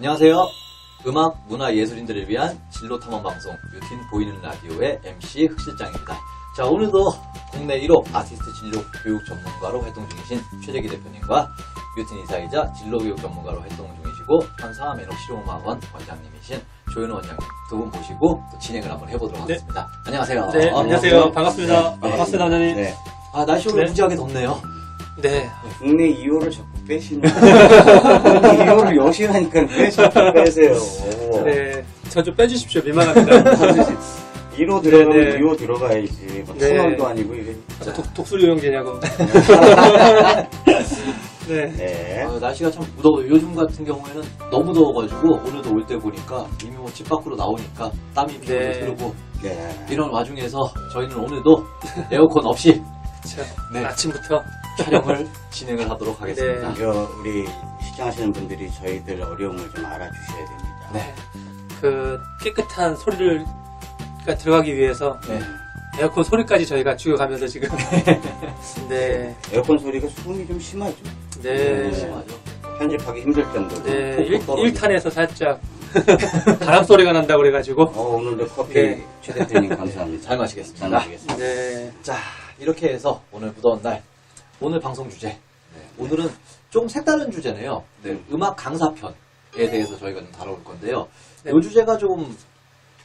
안녕하세요. 음악, 문화, 예술인들을 위한 진로 탐험 방송 뮤틴 보이는 라디오의 MC 흑실장입니다. 자, 오늘도 국내 1호 아티스트 진로 교육 전문가로 활동 중이신 최재기 대표님과 뮤틴 이사이자 진로 교육 전문가로 활동 중이시고 현사 매력 실용음악원 원장님이신 조현우 원장님 두 분 모시고 또 진행을 한번 해보도록 하겠습니다. 안녕하세요. 네, 안녕하세요. 반갑습니다. 반갑습니다, 원장님. 네. 아, 날씨 오늘 무지하게 덥네요. 네. 국내 2호를 자꾸 빼시는. 2호를 여신하니까 왜 자꾸 빼세요? 네. 저 좀 빼주십시오. 민망합니다. 1호 들어가면 네. 2호 들어가야지. 뭐 네. 터널도 아니고 이게. 독수리 용제냐고. 네. 네. 날씨가 참 무더워요. 요즘 같은 경우에는 너무 더워가지고 오늘도 올 때 보니까 이미 뭐 집 밖으로 나오니까 땀이 피고 네. 흐르고 네. 이런 와중에서 저희는 오늘도 에어컨 없이 자, 네. 아침부터. 촬영을 진행을 하도록 하겠습니다. 네. 우리 시청하시는 분들이 저희들 어려움을 좀 알아주셔야 됩니다. 네. 그 깨끗한 소리를 들어가기 위해서 네. 에어컨 소리까지 저희가 죽여가면서 지금. 네. 에어컨 소리가 수음이 좀 심하죠. 네. 심하죠. 편집하기 힘들 정도로. 네. 톡톡 떨어지고. 1탄에서 살짝 바람 소리가 난다고 그래가지고. 오늘도 커피 네. 최 대표님 감사합니다. 잘 마시겠습니다. 잘 마시겠습니다. 네. 자, 이렇게 해서 오늘 무더운 날 오늘 방송 주제 오늘은 좀 색다른 주제네요. 네, 음악 강사편에 대해서 저희가 좀 다뤄볼 건데요. 네. 이 주제가 좀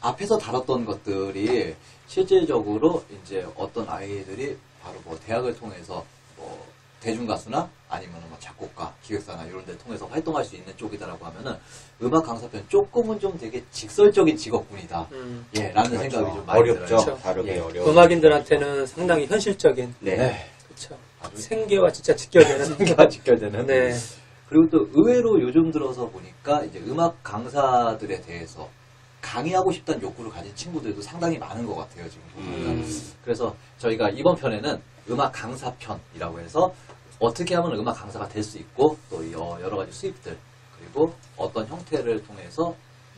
앞에서 다뤘던 것들이 실질적으로 이제 어떤 아이들이 바로 뭐 대학을 통해서 뭐 대중가수나 아니면 뭐 작곡가, 기획사나 이런 데 통해서 활동할 수 있는 쪽이다라고 하면은 음악 강사편 조금은 좀 되게 직설적인 직업군이다. 예, 라는 그렇죠. 생각이 좀 많이 어렵죠. 들어요. 그렇죠. 다루기 예. 어려워. 음악인들한테는 상당히 현실적인. 네. 네. 그렇죠. 생계와 진짜 직결되는. 생계가 직결되는. 네. 그리고 또 의외로 요즘 들어서 보니까 이제 음악 강사들에 대해서 강의하고 싶다는 욕구를 가진 친구들도 상당히 많은 것 같아요, 지금 보니까. 그래서 저희가 이번 편에는 음악 강사 편이라고 해서 어떻게 하면 음악 강사가 될 수 있고 또 여러 가지 수입들 그리고 어떤 형태를 통해서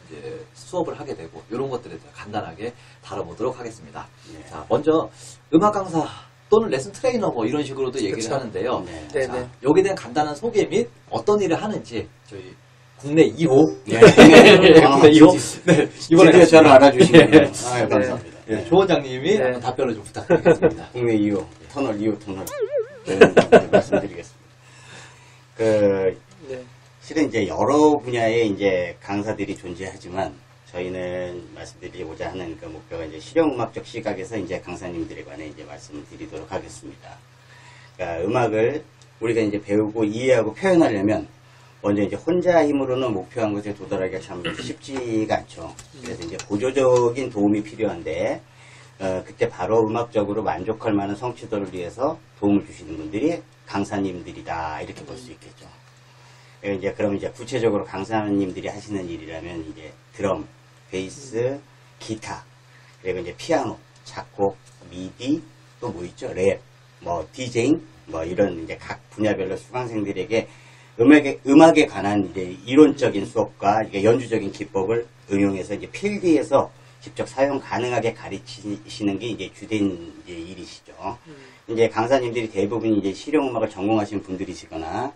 이제 수업을 하게 되고 이런 것들에 대해 간단하게 다뤄보도록 하겠습니다. 네. 자, 먼저 음악 강사 또는 레슨 트레이너 뭐 이런 식으로도 얘기를 그쵸. 하는데요. 네. 네, 자, 네. 여기에 대한 간단한 소개 및 어떤 일을 하는지 저희 국내 2호 네. 국내 2호 네, 이번에 드디어 저를 알아주시네요. 예. 아유, 감사합니다. 예, 조 원장님이 네. 한번 답변을 좀 부탁드리겠습니다. 국내 2호, 터널 2호 터널. 말씀드리겠습니다. 네. 실은 이제 여러 분야의 이제 강사들이 존재하지만 저희는 말씀드리고자 하는 그 목표가 이제 실용음악적 시각에서 이제 강사님들에 관해 이제 말씀을 드리도록 하겠습니다. 그러니까 음악을 우리가 이제 배우고 이해하고 표현하려면 먼저 이제 혼자 힘으로는 목표한 것에 도달하기가 참 쉽지가 않죠. 그래서 이제 보조적인 도움이 필요한데, 그때 바로 음악적으로 만족할 만한 성취도를 위해서 도움을 주시는 분들이 강사님들이다. 이렇게 볼 수 있겠죠. 이제 그럼 이제 구체적으로 강사님들이 하시는 일이라면 이제 드럼, 베이스, 기타, 그리고 이제 피아노, 작곡, 미디, 또 뭐 있죠? 랩, 뭐 디제잉, 뭐 이런 이제 각 분야별로 수강생들에게 음악에 관한 이제 이론적인 수업과 이게 연주적인 기법을 응용해서 이제 필드에서 직접 사용 가능하게 가르치시는 게 이제 주된 이제 일이시죠. 이제 강사님들이 대부분 이제 실용음악을 전공하신 분들이시거나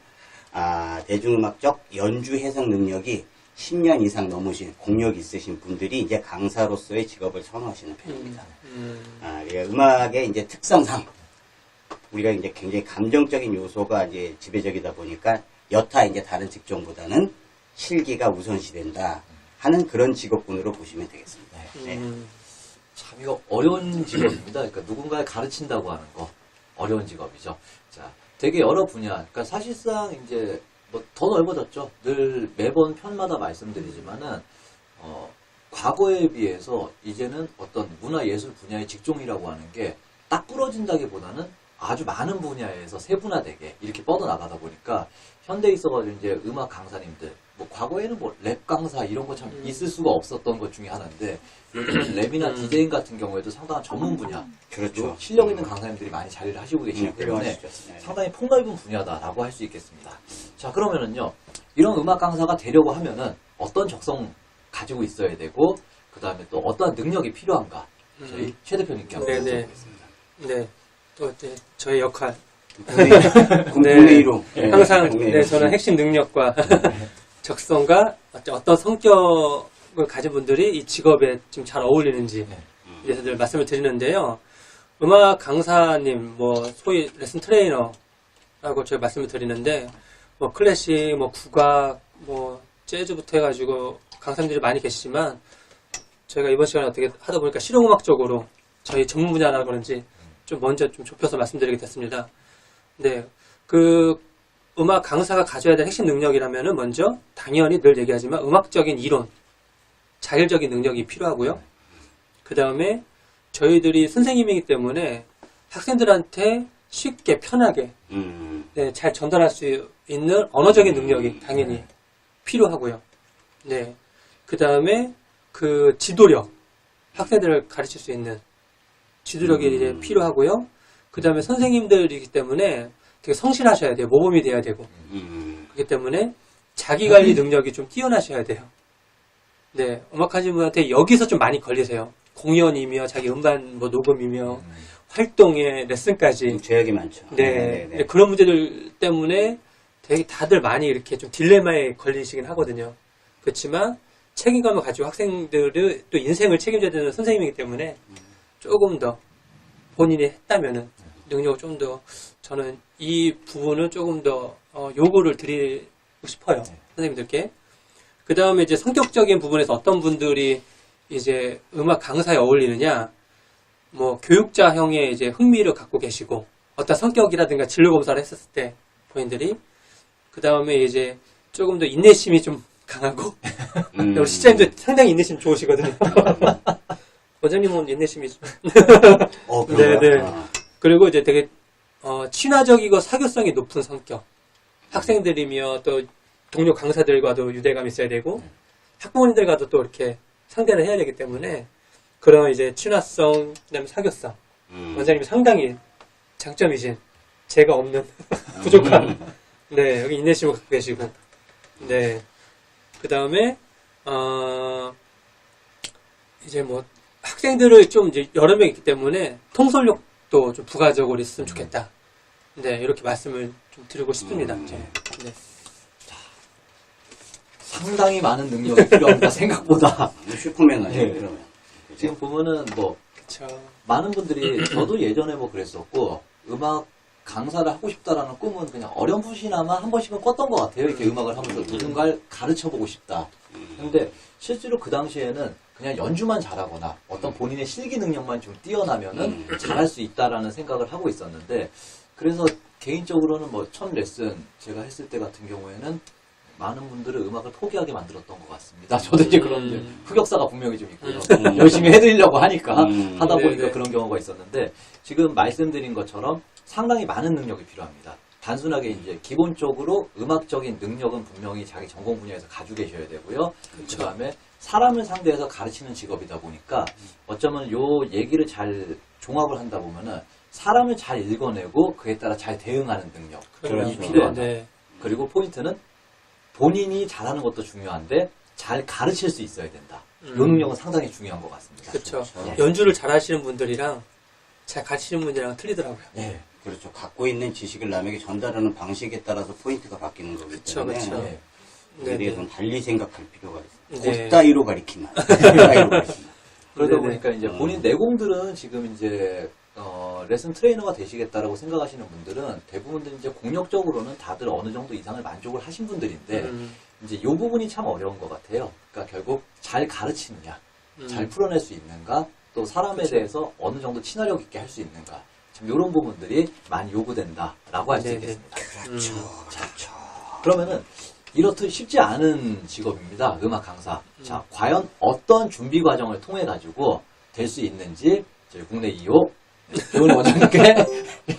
대중음악적 연주 해석 능력이 10년 이상 넘으신 공력이 있으신 분들이 이제 강사로서의 직업을 선호하시는 편입니다. 음악의 이제 특성상 우리가 이제 굉장히 감정적인 요소가 이제 지배적이다 보니까 여타 이제 다른 직종보다는 실기가 우선시된다 하는 그런 직업군으로 보시면 되겠습니다. 네. 참 이거 어려운 직업입니다. 그러니까 누군가를 가르친다고 하는 거 어려운 직업이죠. 자, 되게 여러 분야. 그러니까 사실상 이제 뭐 더 넓어졌죠. 늘 매번 편마다 말씀드리지만은 과거에 비해서 이제는 어떤 문화예술 분야의 직종이라고 하는 게 딱 부러진다기보다는 아주 많은 분야에서 세분화되게 이렇게 뻗어나가다 보니까 현대에 있어가지고 이제 음악 강사님들, 뭐 과거에는 뭐 랩 강사 이런 거 참 있을 수가 없었던 것 중에 하나인데 요즘은 랩이나 디제잉 같은 경우에도 상당한 전문 분야, 그렇죠. 실력 있는 강사님들이 많이 자리를 하시고 계시기 때문에 훌륭하시죠. 네. 상당히 폭넓은 분야다라고 할 수 있겠습니다. 자, 그러면은요, 이런 음악 강사가 되려고 하면은 어떤 적성 가지고 있어야 되고, 그 다음에 또 어떠한 능력이 필요한가? 저희 최 대표님께 한번 네네. 여쭤보겠습니다. 네. 또 이제 저의 역할. 국내 1호. 항상 저는 핵심 능력과 적성과 어떤 성격을 가진 분들이 이 직업에 좀 잘 어울리는지 네. 이래서 늘 말씀을 드리는데요. 음악 강사님, 소위 레슨 트레이너라고 제가 말씀을 드리는데, 클래식, 국악, 재즈부터 해가지고 강사님들이 많이 계시지만, 저희가 이번 시간에 어떻게 하다 보니까 실용음악적으로 저희 전문 분야라 그런지 좀 먼저 좀 좁혀서 말씀드리게 됐습니다. 네. 음악 강사가 가져야 될 핵심 능력이라면은 먼저 당연히 늘 얘기하지만 음악적인 이론, 자율적인 능력이 필요하고요. 그 다음에 저희들이 선생님이기 때문에 학생들한테 쉽게 편하게 네, 잘 전달할 수 있는 언어적인 능력이 당연히 필요하고요. 네. 그 다음에 지도력, 학생들을 가르칠 수 있는 지도력이 이제 필요하고요. 그 다음에 선생님들이기 때문에 되게 성실하셔야 돼요. 모범이 돼야 되고. 그렇기 때문에 자기관리 능력이 좀 뛰어나셔야 돼요. 네. 음악하시는 분한테 여기서 좀 많이 걸리세요. 공연이며 자기 음반 녹음이며 활동에 레슨까지 제약이 많죠. 네. 그런 문제들 때문에 되게 다들 많이 이렇게 좀 딜레마에 걸리시긴 하거든요. 그렇지만 책임감을 가지고 학생들의 또 인생을 책임져야 되는 선생님이기 때문에 조금 더 본인이 했다면은 능력을 좀 더 저는 이 부분은 조금 더 요구를 드리고 싶어요. 선생님들께. 그 다음에 이제 성격적인 부분에서 어떤 분들이 이제 음악 강사에 어울리느냐, 교육자형의 이제 흥미를 갖고 계시고, 어떤 성격이라든가 진로 검사를 했었을 때, 본인들이. 그 다음에 이제 조금 더 인내심이 좀 강하고, 우리 시장님도 상당히 인내심 좋으시거든요. 원장님은 인내심이 좀. 네네. 그리고 이제 되게, 친화적이고 사교성이 높은 성격. 학생들이며 또 동료 강사들과도 유대감이 있어야 되고, 학부모님들과도 또 이렇게 상대를 해야 되기 때문에 그런 이제 친화성, 그다음에 사교성 원장님이 상당히 장점이신 제가 없는 부족한 네 여기 인내심을 갖고 계시고 네 그 다음에 이제 학생들을 좀 이제 여러 명 있기 때문에 통솔력도 좀 부가적으로 있으면 좋겠다. 네 이렇게 말씀을 좀 드리고 싶습니다. 네. 상당히 많은 능력이 필요합니다. 생각보다. 슈퍼맨 아니에요, 네. 그러면. 지금 보면은 그쵸. 많은 분들이 저도 예전에 그랬었고 음악 강사를 하고 싶다라는 꿈은 그냥 어렴풋이나마 한 번씩은 꿨던 것 같아요. 이렇게 음악을 하면서 누군가를 가르쳐보고 싶다. 근데 실제로 그 당시에는 그냥 연주만 잘하거나 어떤 본인의 실기 능력만 좀 뛰어나면은 잘할 수 있다라는 생각을 하고 있었는데 그래서 개인적으로는 첫 레슨 제가 했을 때 같은 경우에는 많은 분들을 음악을 포기하게 만들었던 것 같습니다. 저도 이제 그런 흑역사가 분명히 좀 있고요. 열심히 해드리려고 하니까 하다 보니까 네네. 그런 경우가 있었는데 지금 말씀드린 것처럼 상당히 많은 능력이 필요합니다. 단순하게 이제 기본적으로 음악적인 능력은 분명히 자기 전공 분야에서 가지고 계셔야 되고요. 그 다음에 사람을 상대해서 가르치는 직업이다 보니까 어쩌면 요 얘기를 잘 종합을 한다 보면은 사람을 잘 읽어내고 그에 따라 잘 대응하는 능력이 그렇죠. 필요하다. 네. 그리고 포인트는 본인이 잘하는 것도 중요한데 잘 가르칠 수 있어야 된다. 이 능력은 상당히 중요한 것 같습니다. 그렇죠. 네. 연주를 잘하시는 분들이랑 잘 가르치는 분들이랑 틀리더라고요. 네. 그렇죠. 갖고 있는 지식을 남에게 전달하는 방식에 따라서 포인트가 바뀌는 거기 그쵸, 때문에 그쵸. 네. 우리에 대해서는 달리 생각할 필요가 있어요. 네. 곧따위로 가리키면. 곧따위로 가리키면. 그러다 네네. 보니까 이제 본인 내공들은 지금 이제 레슨 트레이너가 되시겠다라고 생각하시는 분들은 대부분들 이제 공력적으로는 다들 어느 정도 이상을 만족을 하신 분들인데 이제 이 부분이 참 어려운 것 같아요. 그러니까 결국 잘 가르치느냐, 잘 풀어낼 수 있는가, 또 사람에 대해서 어느 정도 친화력 있게 할 수 있는가, 참 이런 부분들이 많이 요구된다라고 할 수 네네. 있겠습니다. 그렇죠. 그러면은 이렇듯 쉽지 않은 직업입니다. 음악 강사. 자, 과연 어떤 준비 과정을 통해 가지고 될 수 있는지 저희 국내 2호 조은 원장님께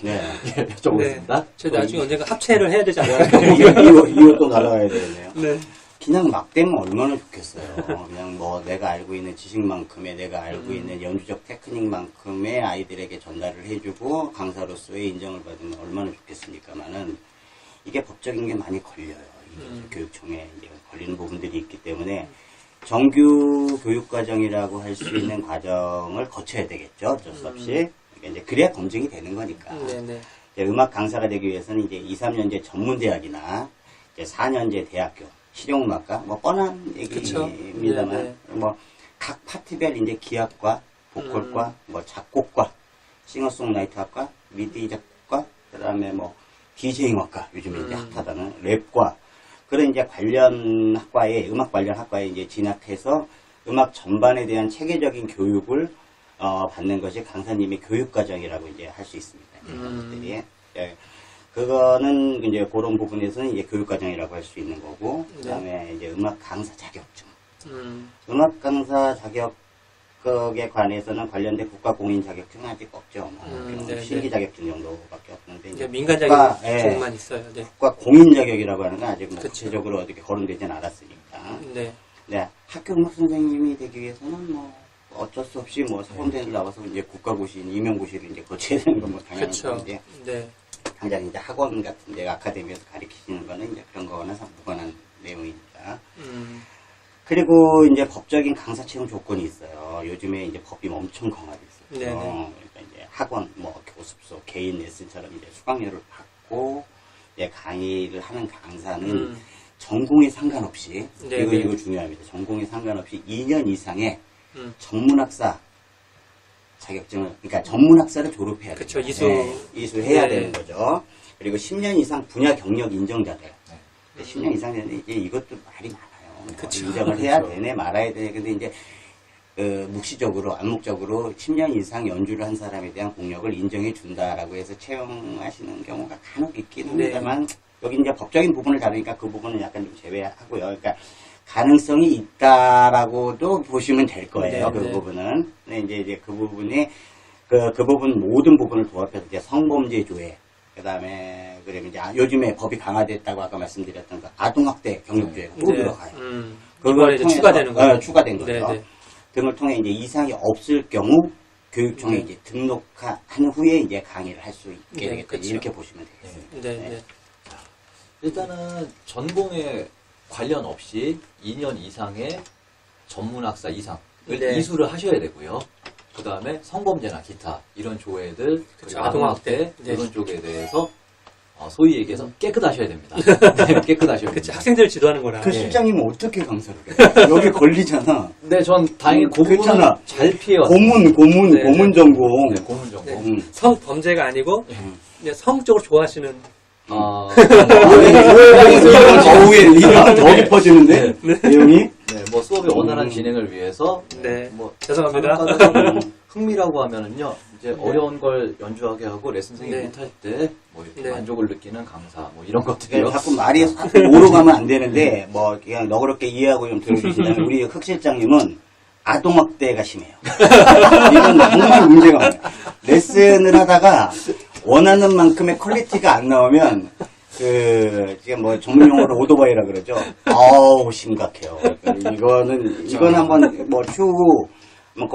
네. 여쭤보겠습니다. 저 나중에 언젠가 합체를 해야 되지 않을까? 이거 또 날아가야 되겠네요. 네. 그냥 막 되면 얼마나 좋겠어요. 그냥 내가 알고 있는 지식만큼의 내가 알고 있는 연주적 테크닉만큼의 아이들에게 전달을 해주고 강사로서의 인정을 받으면 얼마나 좋겠습니까만은 이게 법적인 게 많이 걸려요. 이게 교육청에 이제 걸리는 부분들이 있기 때문에 정규 교육과정이라고 할 수 있는 과정을 거쳐야 되겠죠. 어쩔 수 없이. 이제 그래야 검증이 되는 거니까. 네네. 이제 음악 강사가 되기 위해서는 이제 2, 3년제 전문대학이나 이제 4년제 대학교, 실용음악가 뭐 뻔한 그쵸. 얘기입니다만 네, 뭐 각 파트별 이제 기악과 보컬과 뭐 작곡과 싱어송라이터학과 미디 작곡과 그다음에 뭐 디제잉학과 요즘에 이제 핫하다는 랩과 그런 이제 관련 학과에 음악 관련 학과에 이제 진학해서 음악 전반에 대한 체계적인 교육을 받는 것이 강사님의 교육과정이라고 이제 할 수 있습니다. 것들이. 예. 그거는 이제 그런 부분에서는 이제 교육과정이라고 할 수 있는 거고, 그 다음에 이제 음악 강사 자격증. 음악 강사 자격에 관해서는 관련된 국가 공인 자격증은 아직 없죠. 실기 자격증 정도밖에 없는데. 이제 민간 자격증만 있어요. 네. 국가 공인 자격이라고 하는 건 아직 뭐 그쵸. 구체적으로 어떻게 거론되진 않았으니까. 네. 네. 학교 음악 선생님이 되기 위해서는 뭐 어쩔 수 없이 뭐 사범대를 나와서 이제 국가고시인 임용고시를 이제 거쳐야 되는 건 뭐 당연한 그쵸. 건데. 네. 당장 이제 학원 같은 데 아카데미에서 가르치시는 거는 이제 그런 거와는 무관한 내용이니까. 그리고 이제 법적인 강사 채용 조건이 있어요. 요즘에 이제 법이 엄청 강화돼 있어요. 네네. 그러니까 이제 학원, 뭐 교습소, 개인 레슨처럼 이제 수강료를 받고 이제 강의를 하는 강사는 전공에 상관없이 네네. 이거 중요합니다. 전공에 상관없이 2년 이상의 전문학사 자격증을, 그러니까 전문학사를 졸업해야 돼요. 그쵸, 이수. 네, 이수해야 네. 되는 거죠. 그리고 10년 이상 분야 경력 인정자들. 10년 이상 되는데 이제 이것도 말이 많아요. 그쵸. 인정을 해야 그쵸. 되네, 말아야 되네. 근데 이제 묵시적으로, 암묵적으로 10년 이상 연주를 한 사람에 대한 공력을 인정해 준다라고 해서 채용하시는 경우가 간혹 있긴 합니다만, 여기 이제 법적인 부분을 다루니까 그 부분은 약간 좀 제외하고요. 그러니까 가능성이 있다라고도 보시면 될 거예요. 그 부분은. 근데 이제 그 부분이 그 부분 모든 부분을 도합해서 이제 성범죄 조회, 그다음에 그러면 이제 요즘에 법이 강화됐다고 아까 말씀드렸던 그 아동학대 경력조회가 또 들어가요. 이번에 이제 추가되는 거죠. 추가된 거죠. 네네. 등을 통해 이제 이상이 없을 경우 교육청에 이제 등록한 후에 이제 강의를 할 수 있게 되겠다. 그쵸. 이렇게 보시면 되겠습니다. 네. 네. 일단은 전공에 관련 없이 2년 이상의 전문학사 이상을 네. 이수를 하셔야 되고요. 그 다음에 성범죄나 기타 이런 조회들, 그리고 아동학대 네. 이런 쪽에 대해서 소위 얘기해서 깨끗하셔야 됩니다. 네, 깨끗하셔야 그치, 됩니다. 학생들 지도하는 거라. 그 실장님은 어떻게 강사를 해? 여기 걸리잖아. 네, 전 다행히 그 부분은 괜찮아. 잘 피해왔어요. 고문 네, 고문 전공. 네, 고문 전공. 네. 성범죄가 아니고 그냥 성적으로 좋아하시는 이런 더 깊어지는데 내용이. 네, 뭐 수업의 원활한 진행을 위해서 네. 뭐 죄송합니다. 흥미라고 하면은요 이제 어려운 걸 연주하게 하고 레슨 선생님이 네. 못할 때 뭐 이렇게 네. 만족을 느끼는 강사 뭐 이런 것들이요. 자꾸 말이 오로 가면 안 되는데 뭐 그냥 너그럽게 이해하고 좀 들어주시다면 우리 흑 실장님은 아동학대가 심해요. 이건 정말 문제가 많아요. 레슨을 하다가 원하는 만큼의 퀄리티가 안 나오면 지금 뭐 전문용어로 오토바이라 그러죠. 아우 심각해요. 그러니까 이건 한번 뭐 추후 뭐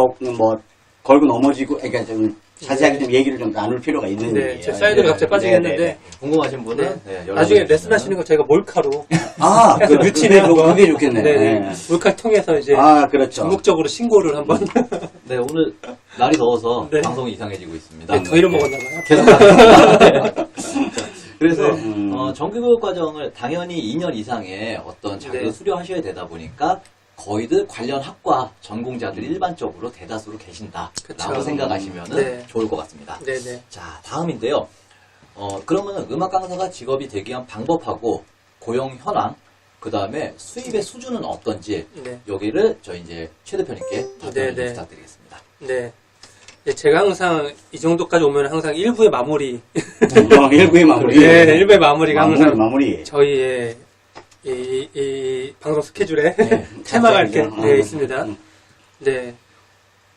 걸고 넘어지고, 그러니까 좀 자세하게 좀 얘기를 좀 나눌 필요가 있는 네, 일이에요. 제 사이드로 갑자기 빠지겠는데 궁금하신 분은 연락을 나중에 주시면. 레슨하시는 거 저희가 몰카로 그 뮤틴에 그게 좋겠네. 네. 몰카 통해서 이제 그렇죠. 전국적으로 신고를 한번 네, 오늘 날이 더워서 네. 방송이 이상해지고 있습니다. 더위를 먹었나 봐요. 계속 가겠습니다. 네. 그래서 네. 정규교육 과정을 당연히 2년 이상의 어떤 자격을 네. 수료하셔야 되다 보니까 거의들 관련 학과 전공자들이 일반적으로 대다수로 계신다라고 그쵸. 생각하시면 네. 좋을 것 같습니다. 네네. 자, 다음인데요. 그러면 음악 강사가 직업이 되기 위한 방법하고 고용 현황, 그 다음에 수입의 수준은 어떤지 네. 여기를 저희 이제 최 대표님께 답변을 네. 부탁드리겠습니다. 네. 네, 제가 항상 이 정도까지 오면 항상 1부의 마무리. 1부의 마무리. 네, 1부의 마무리가 항상 마무리. 저희의 이 방송 스케줄에 네, 테마가 이렇게 작전이죠. 되어 있습니다. 네.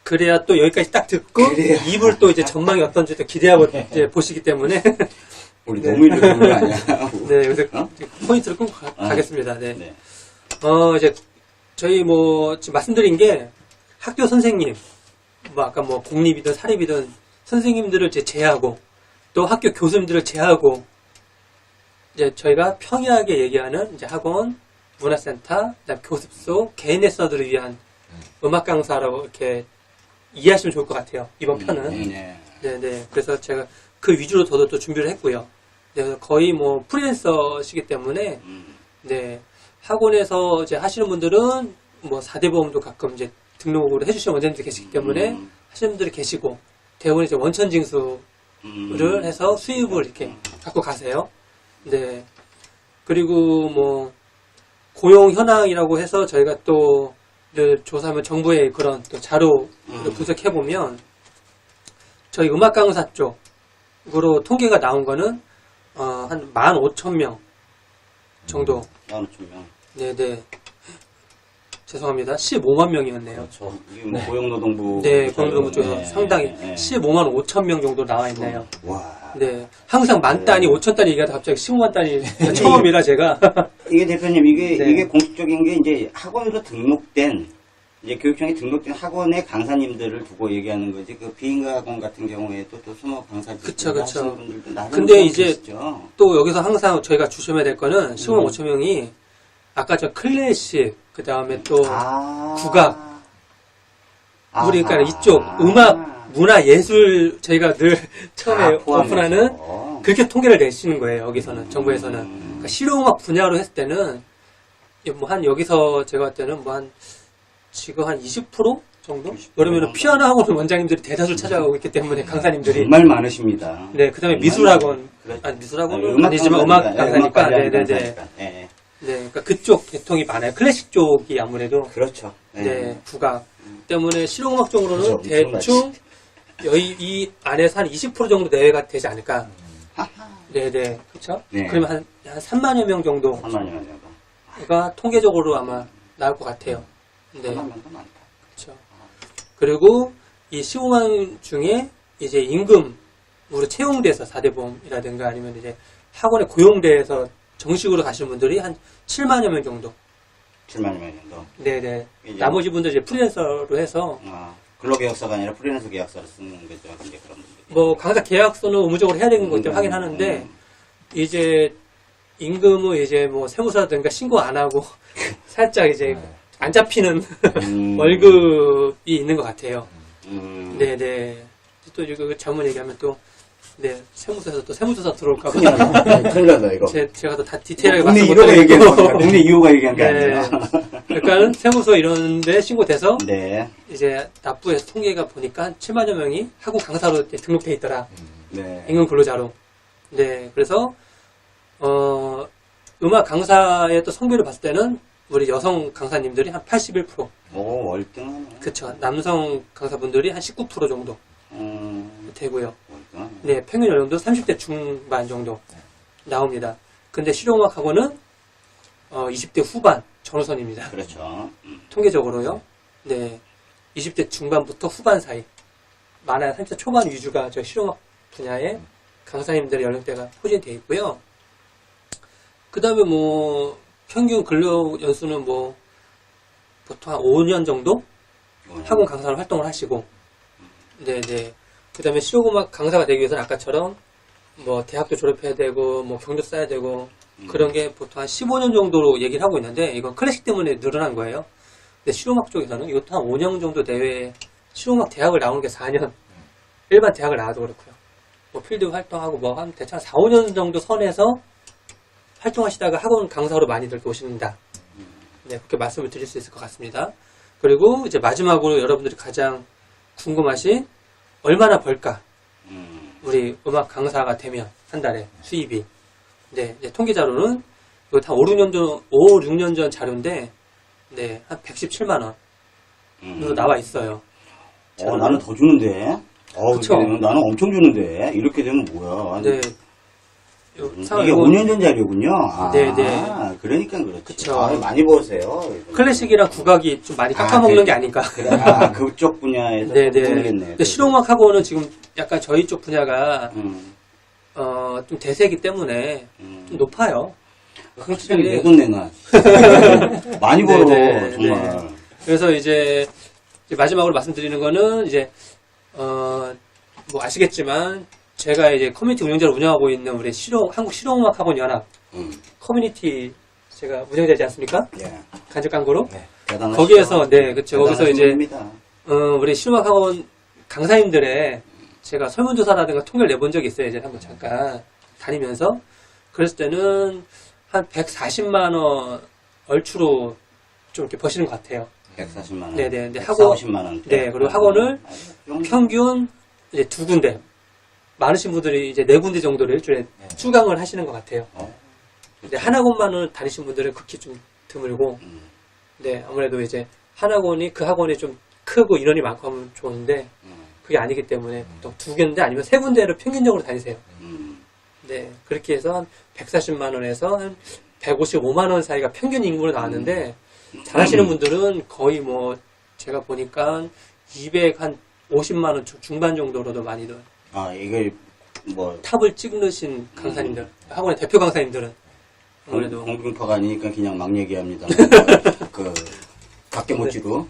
그래야 또 여기까지 딱 듣고 그래야. 2부를 또 이제 전망이 어떤지 또 기대하고 이제 보시기 때문에 우리 너무 일로 보는 거 아니야? 네, 여기서 포인트를 끊고 가겠습니다. 네. 네. 이제 저희 뭐 지금 말씀드린 게 학교 선생님, 뭐 아까 뭐 공립이든 사립이든 선생님들을 이제 제하고 또 학교 교수님들을 제하고 이제 저희가 평이하게 얘기하는 이제 학원, 문화센터, 그다음 교습소, 개인 레서들을 위한 음악 강사라고 이렇게 이해하시면 좋을 것 같아요. 이번 편은. 네. 네네. 그래서 제가 그 위주로 저도 또 준비를 했고요. 그래서 거의 뭐 프리랜서시기 때문에 네 학원에서 이제 하시는 분들은 뭐 4대 보험도 가끔 이제 등록을 해주시는 원장님들이 계시기 때문에 하시는 분들이 계시고, 대부분 이제 원천징수를 해서 수입을 이렇게 갖고 가세요. 네. 그리고 뭐 고용 현황이라고 해서 저희가 또 늘 조사하면 정부의 그런 또 자료를 분석해 보면 저희 음악 강사 쪽으로 통계가 나온 거는 한 15,000명 정도. 15,000명. 네네. 죄송합니다. 15만 명이었네요. 그렇죠. 이게 뭐 고용노동부. 네, 고용노동부 쪽에서 네, 상당히 네. 15만 5천 명 정도 나와 있네요. 와. 네. 항상 만 단위, 5천 단위 얘기하다 갑자기 15만 단위 처음이라 제가. 이게 대표님, 이게, 네. 이게 공식적인 게 이제 학원으로 등록된, 이제 교육청에 등록된 학원의 강사님들을 두고 얘기하는 거지, 그 비인가 학원 같은 경우에도 또 수목 강사들. 그쵸, 그쵸. 하시는 분들도 나름 근데 이제 계시죠. 또 여기서 항상 저희가 조심해야 될 거는 15만 5천 명이 아까 저 클래식, 그 다음에 또 국악, 우리 그러니까 이쪽 음악, 문화, 예술 저희가 늘 처음에 오픈하는 그렇게 통계를 내시는 거예요. 여기서는 정부에서는 그러니까 실용음악 분야로 했을 때는 뭐 한 여기서 제가 할 때는 뭐 한 지금 한 20% 정도? 20% 그러면 피아노 학원 원장님들이 대다수 찾아가고 있기 때문에 강사님들이 정말 많으십니다. 네, 그다음에 정말 미술학원 그렇죠. 아니 미술학원은 음악 아니지만 음악 강사니까 관련 네네네. 강사니까. 네. 네, 그러니까 그쪽 계통이 많아요. 클래식 쪽이 아무래도 그렇죠. 네, 국악 때문에 실용음악 쪽으로는 그렇죠. 대충 이 안에서 한 20% 정도 내외가 되지 않을까. 네네, 그렇죠. 네. 그러면 한 3만여 명 정도가 3만여 명. 통계적으로 아마 나올 것 같아요. 네, 3만 명도 많다. 그렇죠. 그리고 이 15만 중에 이제 임금으로 채용돼서 4대 보험이라든가 아니면 이제 학원에 고용돼서 정식으로 가시는 분들이 한 7만여 명 정도. 7만여 명 정도. 네네. 이제 나머지 분들 이제 프리랜서로 해서 근로계약서가 아니라 프리랜서 계약서를 쓰는 거죠. 이제 그런 분들. 뭐 강사 계약서는 의무적으로 해야 되는 것들 확인하는데 이제 임금은 이제 뭐 세무서라든가 신고 안 하고 살짝 이제 안 잡히는 월급이 있는 것 같아요. 네네. 또 이거 잘못 얘기하면 또 네, 세무서에서 또 세무조사 들어올까 봐. 큰일 나다, 이거. 제가 더 다 디테일하게 국내 말씀 못 1호가 얘기한 드리고. 겁니다. 국내 2호가 얘기한 게 네. 아니에요. 그러니까 세무서 이런데 신고돼서 네. 이제 납부해서 통계가 보니까 한 7만여 명이 학원 강사로 등록돼 있더라. 네. 임금 근로자로. 네, 그래서 음악 강사의 또 성비를 봤을 때는 우리 여성 강사님들이 한 81%. 오, 월등하네. 그쵸. 남성 강사분들이 한 19% 정도 되고요. 월등하네. 네, 평균 연령도 30대 중반 정도 나옵니다. 근데 실용음악 학원은 20대 후반 전후선입니다. 그렇죠. 통계적으로요. 네, 20대 중반부터 후반 사이. 많아야 30대 초반 위주가 저 실용음악 분야의 강사님들의 연령대가 포진되어 있고요. 그 다음에 뭐 평균 근로 연수는 뭐 보통 한 5년 정도 학원 강사로 활동을 하시고, 네네. 그 다음에 실용음악 강사가 되기 위해서는 아까처럼 뭐 대학교 졸업해야 되고 뭐 경력 쌓아야 되고 그런 게 보통 한 15년 정도로 얘기를 하고 있는데 이건 클래식 때문에 늘어난 거예요. 근데 실용음악 쪽에서는 이것도 한 5년 정도 내외 실용음악 대학을 나오는 게 4년 일반 대학을 나와도 그렇고요. 뭐 필드 활동하고 뭐 한 대충 4, 5년 정도 선에서 활동하시다가 학원 강사로 많이들 오신다. 네, 그렇게 말씀을 드릴 수 있을 것 같습니다. 그리고 이제 마지막으로 여러분들이 가장 궁금하신 얼마나 벌까? 우리 음악 강사가 되면 한 달에 수입이. 네, 이제 통계자료는 이거 다 5, 6년 전 자료인데, 네, 한 117만 원으로 나와 있어요. 나는 더 주는데. 그쵸. 나는 엄청 주는데. 이렇게 되면 뭐야. 네. 이게 5년 전 자료군요. 네네. 그러니까 그렇지. 그쵸. 많이 버세요. 클래식이랑 국악이 좀 많이 깎아먹는 게 아닐까. 그래, 그쪽 분야에서 네네. 모르겠네. 근데 실용음악 학원은 지금 약간 저희 쪽 분야가 좀 대세이기 때문에 좀 높아요. 확실히 내 돈 내놔. 많이 벌어, 네네, 정말. 네. 그래서 이제 마지막으로 말씀드리는 거는 이제 뭐 아시겠지만 제가 이제 커뮤니티 운영자를 운영하고 있는 우리 한국 실용음악 학원 연합 커뮤니티 제가 운영자지 않습니까? 예. 간접 광고로. 네. 대단하시죠. 거기에서 네, 그렇죠. 거기서 이제 분입니다. 우리 실용음악 학원 강사님들의 제가 설문조사라든가 통계를 내본 적이 있어요. 이제 한번 잠깐 다니면서. 그랬을 때는 한 140만 원 얼추로 좀 이렇게 버시는 것 같아요. 140만 원. 네네. 근데 140만 원. 네, 그리고 학원을 평균 이제 2군데, 많으신 분들이 이제 4군데 정도를 일주일에 네. 수강을 하시는 것 같아요. 어, 근데 한 학원만을 다니신 분들은 극히 좀 드물고, 네, 아무래도 이제 한 학원이 그 학원이 좀 크고 인원이 많고 하면 좋은데, 그게 아니기 때문에 보통 2군데 아니면 3군데를 평균적으로 다니세요. 네, 그렇게 해서 한 140만 원에서 한 155만 원 사이가 평균 임금으로 나왔는데, 잘하시는 분들은 거의 뭐, 제가 보니까 250만 원 중반 정도로도 많이들 아, 이걸 뭐 탑을 찍으신 강사님들, 학원의 대표 강사님들은 아무래도 공중파가 아니니까 그냥 막 얘기합니다. 그 각계모찌로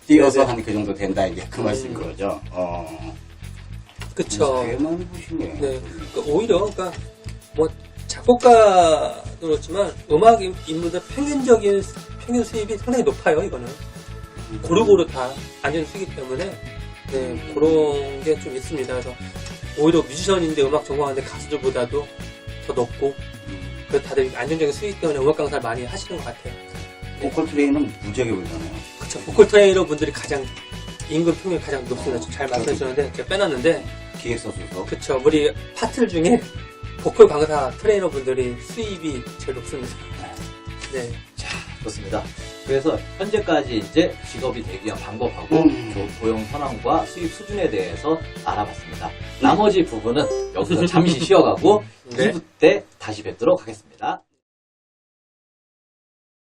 뛰어서 네네. 한 그 정도 된다 이제 그 말씀 거죠. 그쵸. 꽤 많이 보시네. 네, 그러니까 오히려 그러니까 뭐 작곡가도 그렇지만 음악 인물들 평균 수입이 상당히 높아요. 이거는 고루고루 다 안정수이기 때문에 네, 그런 게 좀 있습니다. 그래서 오히려 뮤지션인데 음악 전공하는데 가수들보다도 더 높고 그 다들 안정적인 수익 때문에 음악 강사를 많이 하시는 것 같아요. 보컬 트레이는 무지하게 벌잖아요. 그쵸. 보컬 트레이너 분들이 가장 임금 평균이 가장 높습니다. 지금 잘 말씀해 주셨는데 제가 빼놨는데 기획사 소속. 그쵸. 우리 파트들 중에 보컬 강사 트레이너 분들이 수입이 제일 높습니다. 네. 자, 좋습니다. 그래서 현재까지 이제 직업이 되기 위한 방법하고 고용 현황과 수입 수준에 대해서 알아봤습니다. 나머지 부분은 여기서 잠시 쉬어가고 네. 2부 때 다시 뵙도록 하겠습니다.